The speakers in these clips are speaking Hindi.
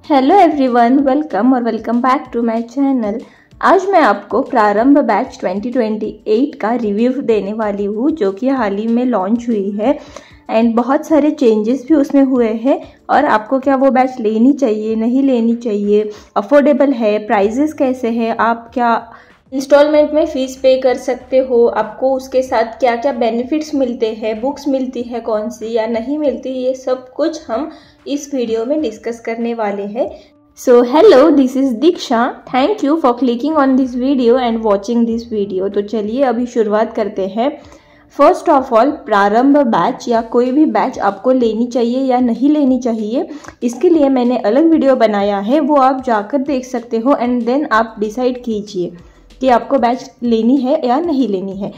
Hello everyone, welcome back to my channel. आज मैं आपको प्रारंभ बैच 2028 का रिव्यू देने वाली हूँ, जो कि हाल ही में लॉन्च हुई है एंड बहुत सारे चेंजेस भी उसमें हुए हैं। और आपको क्या वो बैच लेनी चाहिए, नहीं लेनी चाहिए, अफोर्डेबल है, प्राइजेस कैसे हैं, आप क्या इंस्टॉलमेंट में फ़ीस पे कर सकते हो, आपको उसके साथ क्या क्या बेनिफिट्स मिलते हैं, बुक्स मिलती है कौन सी या नहीं मिलती, ये सब कुछ हम इस वीडियो में डिस्कस करने वाले हैं। So hello, this is Diksha. Thank you for clicking on this video and watching this video. तो चलिए अभी शुरुआत करते हैं। फर्स्ट ऑफ ऑल, प्रारंभ बैच या कोई भी बैच आपको लेनी चाहिए या नहीं लेनी चाहिए, इसके लिए मैंने अलग वीडियो बनाया है, वो आप जाकर देख सकते हो एंड देन आप डिसाइड कीजिए कि आपको बैच लेनी है या नहीं लेनी है।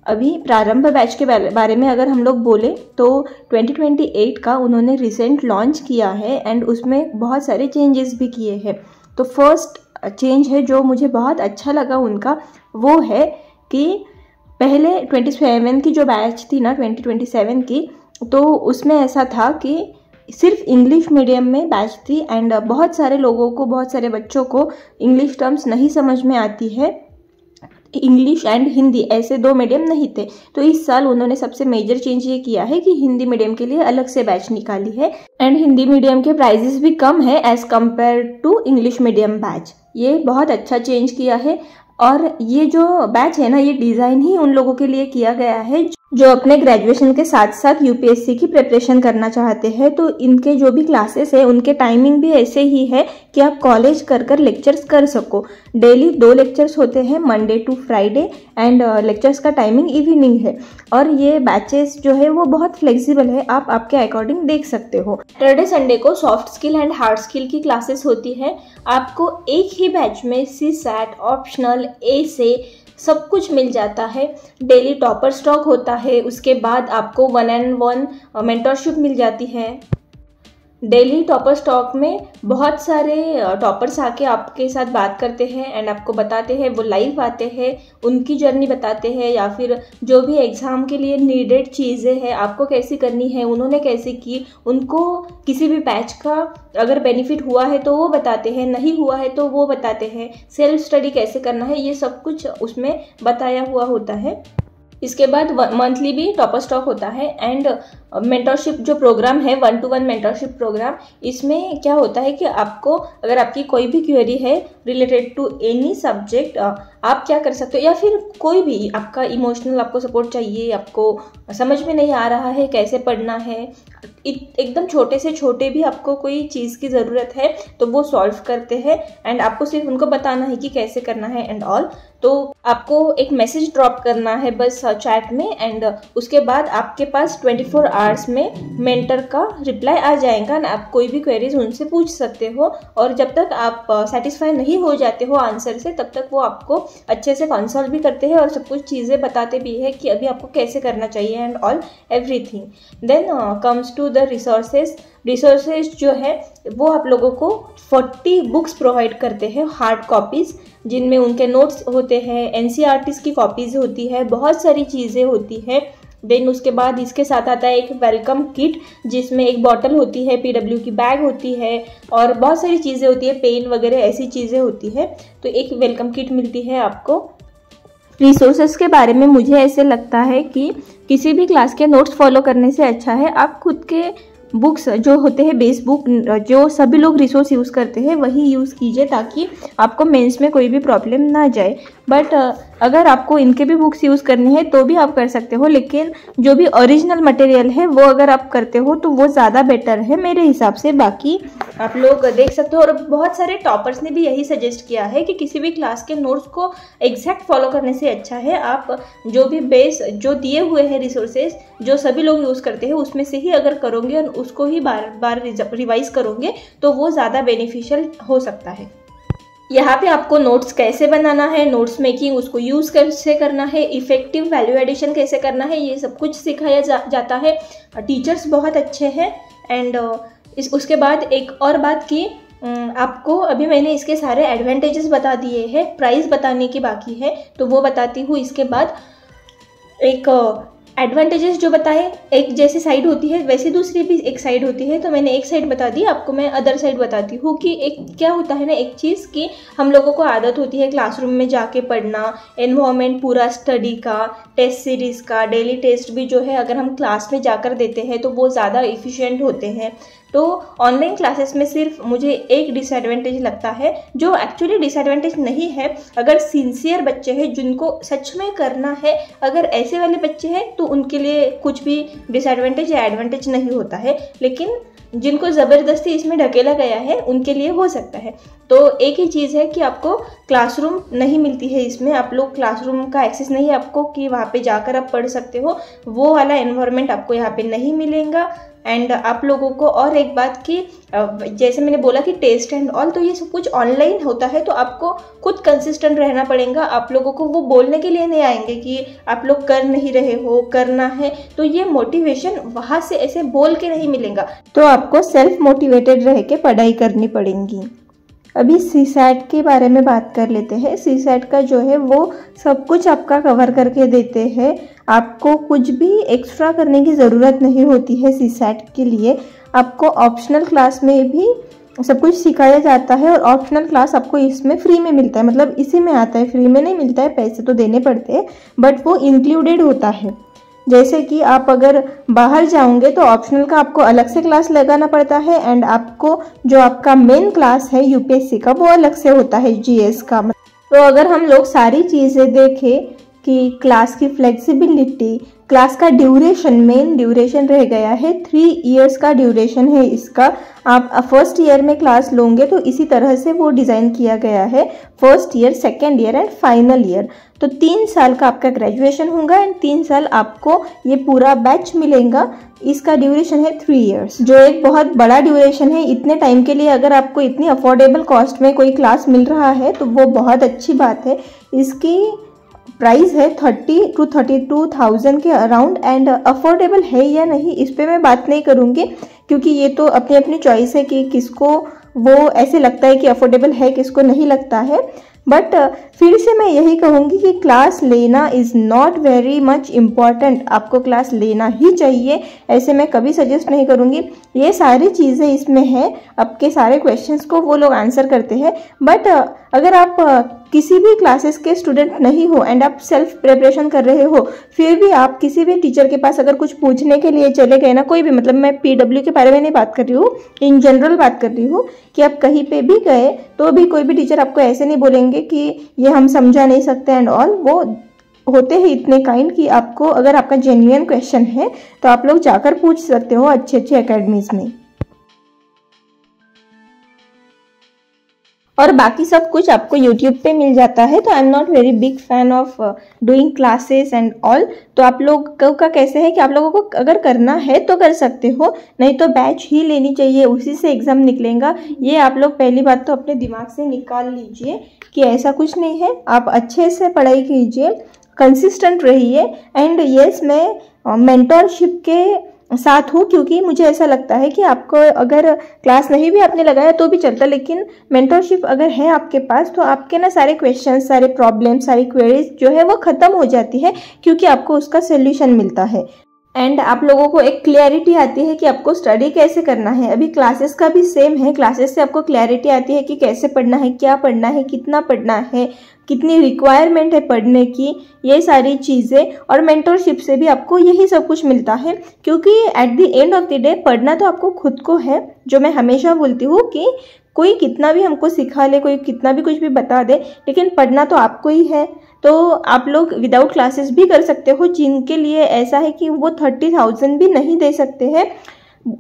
अभी प्रारंभ बैच के बारे में अगर हम लोग बोले तो 2028 का उन्होंने रिसेंट लॉन्च किया है एंड उसमें बहुत सारे चेंजेस भी किए हैं। तो फर्स्ट चेंज है जो मुझे बहुत अच्छा लगा उनका, वो है कि पहले 27 की जो बैच थी ना, 2027 की, तो उसमें ऐसा था कि सिर्फ इंग्लिश मीडियम में बैच थी एंड बहुत सारे लोगों को, बहुत सारे बच्चों को इंग्लिश टर्म्स नहीं समझ में आती है। इंग्लिश एंड हिंदी ऐसे दो मीडियम नहीं थे। तो इस साल उन्होंने सबसे मेजर चेंज ये किया है कि हिंदी मीडियम के लिए अलग से बैच निकाली है एंड हिंदी मीडियम के प्राइजेस भी कम है as compare to English medium batch. ये बहुत अच्छा चेंज किया है। और ये जो बैच है ना, ये डिज़ाइन ही उन लोगों के लिए किया गया है जो अपने ग्रेजुएशन के साथ साथ यूपीएससी की प्रिपरेशन करना चाहते हैं। तो इनके जो भी क्लासेस है उनके टाइमिंग भी ऐसे ही है कि आप कॉलेज कर लेक्चर्स कर सको। डेली 2 लेक्चर्स होते हैं, Monday to Friday, and lectures का टाइमिंग इवनिंग है। और ये बैचेस जो है वो बहुत फ्लेक्सिबल है, आप आपके अकॉर्डिंग देख सकते हो। सैटरडे संडे को soft skill and hard skill की क्लासेस होती है। आपको एक ही बैच में CSAT, ऑप्शनल, ऐसे सब कुछ मिल जाता है। डेली टॉपर स्टॉक होता है, उसके बाद आपको 1-on-1 मेंटरशिप मिल जाती है। डेली टॉपर स्टॉक में बहुत सारे टॉपर्स आके आपके साथ बात करते हैं एंड आपको बताते हैं, वो लाइव आते हैं, उनकी जर्नी बताते हैं, या फिर जो भी एग्ज़ाम के लिए नीडेड चीज़ें हैं आपको कैसी करनी है, उन्होंने कैसे की, उनको किसी भी बैच का अगर बेनिफिट हुआ है तो वो बताते हैं, नहीं हुआ है तो वो बताते हैं, सेल्फ स्टडी कैसे करना है, ये सब कुछ उसमें बताया हुआ होता है। इसके बाद मंथली भी टॉपर स्टॉक होता है एंड मेंटरशिप जो प्रोग्राम है, 1-to-1 मेंटरशिप प्रोग्राम, इसमें क्या होता है कि आपको अगर आपकी कोई भी क्वेरी है रिलेटेड टू एनी सब्जेक्ट, आप क्या कर सकते हो, या फिर कोई भी आपका इमोशनल आपको सपोर्ट चाहिए, आपको समझ में नहीं आ रहा है कैसे पढ़ना है, एकदम छोटे से छोटे भी आपको कोई चीज़ की ज़रूरत है तो वो सॉल्व करते हैं एंड आपको सिर्फ उनको बताना है कि कैसे करना है एंड ऑल। तो आपको एक मैसेज ड्रॉप करना है बस चैट में एंड उसके बाद आपके पास 24 आवर्स में मेंटर का रिप्लाई आ जाएगा ना, आप कोई भी क्वेरीज उनसे पूछ सकते हो। और जब तक आप सेटिस्फाई नहीं हो जाते हो आंसर से, तब तक वो आपको अच्छे से कंसल्ट भी करते हैं और सब कुछ चीज़ें बताते भी है कि अभी आपको कैसे करना चाहिए and all everything. Then comes to the resources जो है वो आप लोगों को 40 बुक्स प्रोवाइड करते हैं, हार्ड कॉपीज़, जिनमें उनके नोट्स होते हैं, NCERTs की कॉपीज़ होती है, बहुत सारी चीज़ें होती है। देन उसके बाद इसके साथ आता है एक वेलकम किट, जिसमें एक बॉटल होती है, PW की बैग होती है और बहुत सारी चीज़ें होती है, पेन वगैरह ऐसी चीज़ें होती है। तो एक वेलकम किट मिलती है आपको। रिसोर्सेज के बारे में मुझे ऐसे लगता है कि किसी भी क्लास के नोट्स फॉलो करने से अच्छा है आप खुद के बुक्स जो होते हैं, बेस बुक जो सभी लोग रिसोर्स यूज़ करते हैं वही यूज़ कीजिए, ताकि आपको मेंस में कोई भी प्रॉब्लम ना जाए। बट अगर आपको इनके भी बुक्स यूज़ करनी है तो भी आप कर सकते हो, लेकिन जो भी ओरिजिनल मटेरियल है वो अगर आप करते हो तो वो ज़्यादा बेटर है मेरे हिसाब से। बाकी आप लोग देख सकते हो। और बहुत सारे टॉपर्स ने भी यही सजेस्ट किया है कि किसी भी क्लास के नोट्स को एग्जैक्ट फॉलो करने से अच्छा है आप जो भी बेस जो दिए हुए हैं रिसोर्सेज जो सभी लोग यूज़ करते हैं उसमें से ही अगर करोगे और उसको ही बार बार रिवाइज करोगे तो वो ज़्यादा बेनिफिशियल हो सकता है। यहाँ पे आपको नोट्स कैसे बनाना है, नोट्स मेकिंग, उसको यूज़ कैसे करना है, इफेक्टिव वैल्यू एडिशन कैसे करना है, ये सब कुछ सिखाया जाता है। टीचर्स बहुत अच्छे हैं एंड उसके बाद एक और बात की आपको अभी मैंने इसके सारे एडवांटेजेस बता दिए हैं, प्राइस बताने की बाकी है तो वो बताती हूँ। इसके बाद एक एडवांटेजेस जो बताए, एक जैसी साइड होती है वैसे दूसरी भी एक साइड होती है, तो मैंने एक साइड बता दी, आपको मैं अदर साइड बताती हूँ कि एक क्या होता है ना, एक चीज़ कि हम लोगों को आदत होती है क्लासरूम में जाके पढ़ना, एनवायरनमेंट पूरा स्टडी का, टेस्ट सीरीज़ का, डेली टेस्ट भी जो है अगर हम क्लास में जाकर देते हैं तो वो ज़्यादा इफ़िशियंट होते हैं। तो ऑनलाइन क्लासेस में सिर्फ मुझे एक डिसएडवांटेज लगता है, जो एक्चुअली डिसएडवांटेज नहीं है। अगर सिंसियर बच्चे हैं जिनको सच में करना है, अगर ऐसे वाले बच्चे हैं तो उनके लिए कुछ भी डिसएडवांटेज या एडवांटेज नहीं होता है, लेकिन जिनको ज़बरदस्ती इसमें ढकेला गया है उनके लिए हो सकता है। तो एक ही चीज़ है कि आपको क्लासरूम नहीं मिलती है, इसमें आप लोग क्लासरूम का एक्सेस नहीं है आपको कि वहाँ पे जाकर आप पढ़ सकते हो, वो वाला एनवायरनमेंट आपको यहाँ पे नहीं मिलेगा। एंड आप लोगों को और एक बात कि जैसे मैंने बोला कि टेस्ट एंड ऑल, तो ये सब कुछ ऑनलाइन होता है, तो आपको खुद कंसिस्टेंट रहना पड़ेगा। आप लोगों को वो बोलने के लिए नहीं आएंगे कि आप लोग कर नहीं रहे हो, करना है, तो ये मोटिवेशन वहाँ से ऐसे बोल के नहीं मिलेगा, तो आपको सेल्फ मोटिवेटेड रह के पढ़ाई करनी पड़ेगी। अभी सीसैट के बारे में बात कर लेते हैं। सीसैट का जो है वो सब कुछ आपका कवर करके देते हैं, आपको कुछ भी एक्स्ट्रा करने की ज़रूरत नहीं होती है। सीसैट के लिए आपको ऑप्शनल क्लास में भी सब कुछ सिखाया जाता है, और ऑप्शनल क्लास आपको इसमें फ्री में मिलता है, मतलब इसी में आता है, फ्री में नहीं मिलता है, पैसे तो देने पड़ते हैं, बट वो इंक्लूडेड होता है। जैसे कि आप अगर बाहर जाओगे तो ऑप्शनल का आपको अलग से क्लास लगाना पड़ता है, एंड आपको जो आपका मेन क्लास है यूपीएससी का वो अलग से होता है, जीएस का। तो अगर हम लोग सारी चीज़ें देखें कि क्लास की फ्लेक्सिबिलिटी, क्लास का ड्यूरेशन, मेन ड्यूरेशन रह गया है 3 इयर्स का ड्यूरेशन है इसका। आप फर्स्ट ईयर में क्लास लोगे तो इसी तरह से वो डिज़ाइन किया गया है, first year, second year and final year. तो 3 साल का आपका ग्रेजुएशन होगा एंड 3 साल आपको ये पूरा बैच मिलेगा। इसका ड्यूरेशन है 3 इयर्स, जो एक बहुत बड़ा ड्यूरेशन है। इतने टाइम के लिए अगर आपको इतनी अफोर्डेबल कॉस्ट में कोई क्लास मिल रहा है तो वो बहुत अच्छी बात है। इसकी प्राइस है 30 to 32,000 के अराउंड, एंड अफोर्डेबल है या नहीं इस पे मैं बात नहीं करूँगी, क्योंकि ये तो अपनी अपनी चॉइस है कि किसको वो ऐसे लगता है कि अफोर्डेबल है, किसको नहीं लगता है। बट फिर से मैं यही कहूँगी कि क्लास लेना is not very much important, आपको क्लास लेना ही चाहिए, ऐसे मैं कभी सजेस्ट नहीं करूँगी। ये सारी चीज़ें इसमें हैं, आपके सारे क्वेश्चंस को वो लोग आंसर करते हैं। बट अगर आप किसी भी क्लासेस के स्टूडेंट नहीं हो एंड आप सेल्फ प्रिपरेशन कर रहे हो, फिर भी आप किसी भी टीचर के पास अगर कुछ पूछने के लिए चले गए ना, कोई भी, मतलब मैं पीडब्ल्यू के बारे में नहीं बात कर रही हूँ, इन जनरल बात कर रही हूँ, कि आप कहीं पे भी गए तो भी कोई भी टीचर आपको ऐसे नहीं बोलेंगे कि ये हम समझा नहीं सकते एंड ऑल। वो होते हैं इतने काइंड कि आपको अगर आपका जेन्युइन क्वेश्चन है तो आप लोग जाकर पूछ सकते हो अच्छे अच्छे एकेडमीज में। और बाकी सब कुछ आपको YouTube पे मिल जाता है। तो I am not very big fan of doing classes and all. तो आप लोग का कैसे है कि आप लोगों को अगर करना है तो कर सकते हो, नहीं तो बैच ही लेनी चाहिए, उसी से एग्ज़ाम निकलेगा। ये आप लोग पहली बात तो अपने दिमाग से निकाल लीजिए कि ऐसा कुछ नहीं है। आप अच्छे से पढ़ाई कीजिए, कंसिस्टेंट रहिए। एंड येस, मैं मेंटरशिप के साथ हूँ, क्योंकि मुझे ऐसा लगता है कि आपको अगर क्लास नहीं भी आपने लगाया तो भी चलता, लेकिन मेंटरशिप अगर है आपके पास तो आपके ना सारे क्वेश्चन, सारे प्रॉब्लम, सारी क्वेरीज जो है वो ख़त्म हो जाती है, क्योंकि आपको उसका सोल्यूशन मिलता है। एंड आप लोगों को एक क्लैरिटी आती है कि आपको स्टडी कैसे करना है। अभी क्लासेस का भी सेम है, क्लासेस से आपको क्लैरिटी आती है कि कैसे पढ़ना है, क्या पढ़ना है, कितना पढ़ना है, कितनी रिक्वायरमेंट है पढ़ने की, ये सारी चीज़ें। और मेंटरशिप से भी आपको यही सब कुछ मिलता है, क्योंकि at the end of the day पढ़ना तो आपको खुद को है। जो मैं हमेशा बोलती हूँ कि कोई कितना भी हमको सिखा ले, कोई कितना भी कुछ भी बता दे, लेकिन पढ़ना तो आपको ही है। तो आप लोग विदाउट क्लासेस भी कर सकते हो, जिनके लिए ऐसा है कि वो 30,000 भी नहीं दे सकते हैं,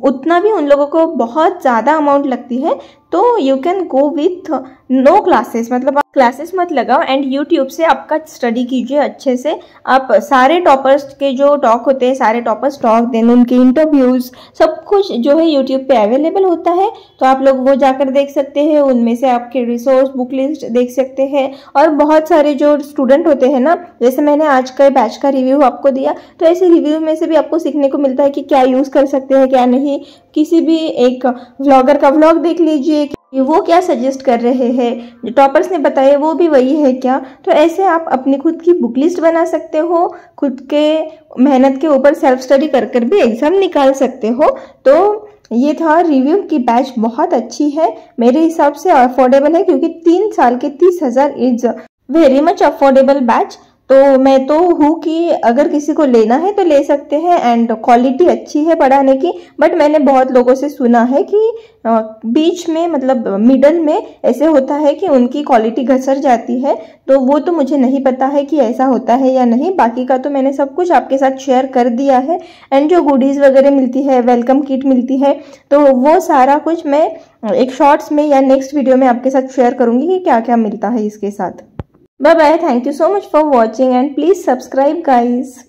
उतना भी उन लोगों को बहुत ज़्यादा अमाउंट लगती है। तो you can go with no classes, मतलब आप क्लासेस मत लगाओ एंड यूट्यूब से आपका स्टडी कीजिए अच्छे से। आप सारे टॉपर्स के जो टॉक होते हैं, सारे टॉपर्स टॉक, देन उनके इंटरव्यूज़, सब कुछ जो है यूट्यूब पे अवेलेबल होता है। तो आप लोग वो जाकर देख सकते हैं, उनमें से आपके रिसोर्स बुक लिस्ट देख सकते हैं। और बहुत सारे जो स्टूडेंट होते हैं ना, जैसे मैंने आज का बैच का रिव्यू आपको दिया, तो ऐसे रिव्यू में से भी आपको सीखने को मिलता है कि क्या यूज़ कर सकते हैं, क्या नहीं। किसी भी एक व्लॉगर का व्लॉग देख लीजिए, कि वो क्या सजेस्ट कर रहे हैं, जो टॉपर्स ने बताया वो भी वही है क्या। तो ऐसे आप अपनी खुद की बुक लिस्ट बना सकते हो, खुद के मेहनत के ऊपर सेल्फ स्टडी कर कर भी एग्जाम निकाल सकते हो। तो ये था रिव्यू की बैच बहुत अच्छी है, मेरे हिसाब से अफोर्डेबल है, क्योंकि 3 साल के 30,000 is very much affordable batch. तो मैं तो हूँ कि अगर किसी को लेना है तो ले सकते हैं, एंड क्वालिटी अच्छी है पढ़ाने की। बट मैंने बहुत लोगों से सुना है कि बीच में मतलब मिडल में ऐसे होता है कि उनकी क्वालिटी घसर जाती है। तो वो तो मुझे नहीं पता है कि ऐसा होता है या नहीं, बाकी का तो मैंने सब कुछ आपके साथ शेयर कर दिया है। एंड जो गुडीज़ वगैरह मिलती है, वेलकम किट मिलती है, तो वो सारा कुछ मैं एक शॉर्ट्स में या नेक्स्ट वीडियो में आपके साथ शेयर करूँगी कि क्या क्या मिलता है इसके साथ। Bye bye. Thank you so much for watching and please subscribe guys.